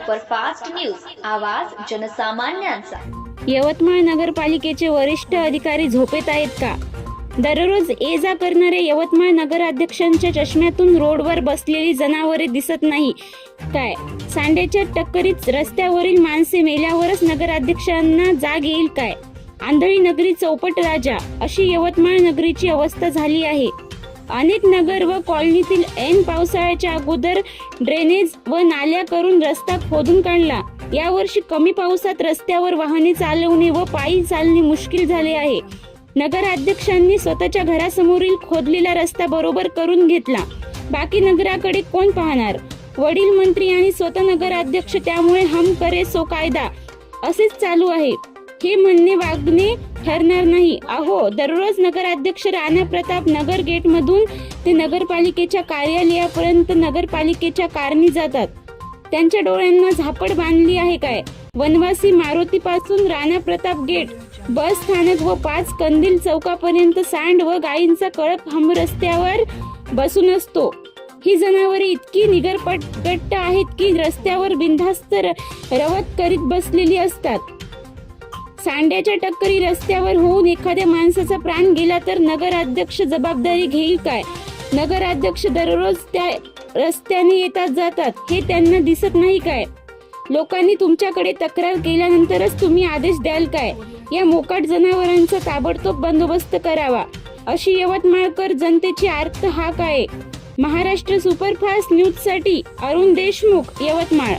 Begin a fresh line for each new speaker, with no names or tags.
Superfast news, आवाज जनसामान्यांचा।
यवतमाळ नगरपालिकेचे वरिष्ठ अधिकारी झोपेत आहेत का? दररोज ये जा करणारे यवतमाळ नगराध्यक्षांच्या चष्म्यातून रोडवर बसलेली जनावरे दिसत नाही काय? सांड्याच्या टक्करीत रस्त्यावरील माणसे मेल्यावरच नगराध्यक्षांना जाग येईल काय? आंधळी नगरी चौपट राजा अशी यवतमाळ नगरीची अवस्था झाली आहे। अनेक नगर व कॉलनीतील ऐन पावसाळ्याच्या अगोदर ड्रेनेज व नाल्या करून रस्ता खोदून काढला। यावर्षी कमी पावसात रस्त्यावर वाहने चालवणे व पायी चालणे मुश्किल झाले आहे। नगराध्यक्षांनी स्वतःच्या घरासमोरील खोदलेला रस्ता बरोबर करून घेतला, बाकी नगराकडे कोण पाहणार? वडील मंत्री आणि स्वतः नगराध्यक्ष, त्यामुळे हम करे सो कायदा असेच चालू आहे। हे म्हणणे वागणे ठरणार नाही। अहो, दररोज नगराध्यक्ष राणा प्रताप नगर गेट मधून ते नगरपालिकेच्या कार्यालयापर्यंत नगरपालिकेच्या कारनी जातात। त्यांच्या डोळ्यांना झापड बांधली आहे काय? वनवासी मारुती पासून राणा प्रताप गेट बस स्थानक व 5 कंदील चौकापर्यंत सांड व गायींचा कळप हम रस्त्यावर बसून असतो। ही जनावरे इतकी निगरपट्ट आहेत की रस्त्यावर बिनधास्त रवत करीत बसलेली असतात। सांड्याच्या टक्करी रस्त्यावर होऊन एखाद्या माणसाचा प्राण गेला तर नगराध्यक्ष जबाबदारी घेईल काय? नगराध्यक्ष दररोज त्या रस्त्याने येतात जातात, हे त्यांना दिसत नाही काय? लोकांनी तुमच्याकडे तक्रार केल्यानंतरच तुम्ही आदेश द्याल काय? या मोकाट जनावरांचा ताबडतोब बंदोबस्त करावा अशी यवतमाळकर जनतेची आर्त हाक आहे। महाराष्ट्र सुपरफास्ट न्यूज साठी अरुण देशमुख, यवतमाळ।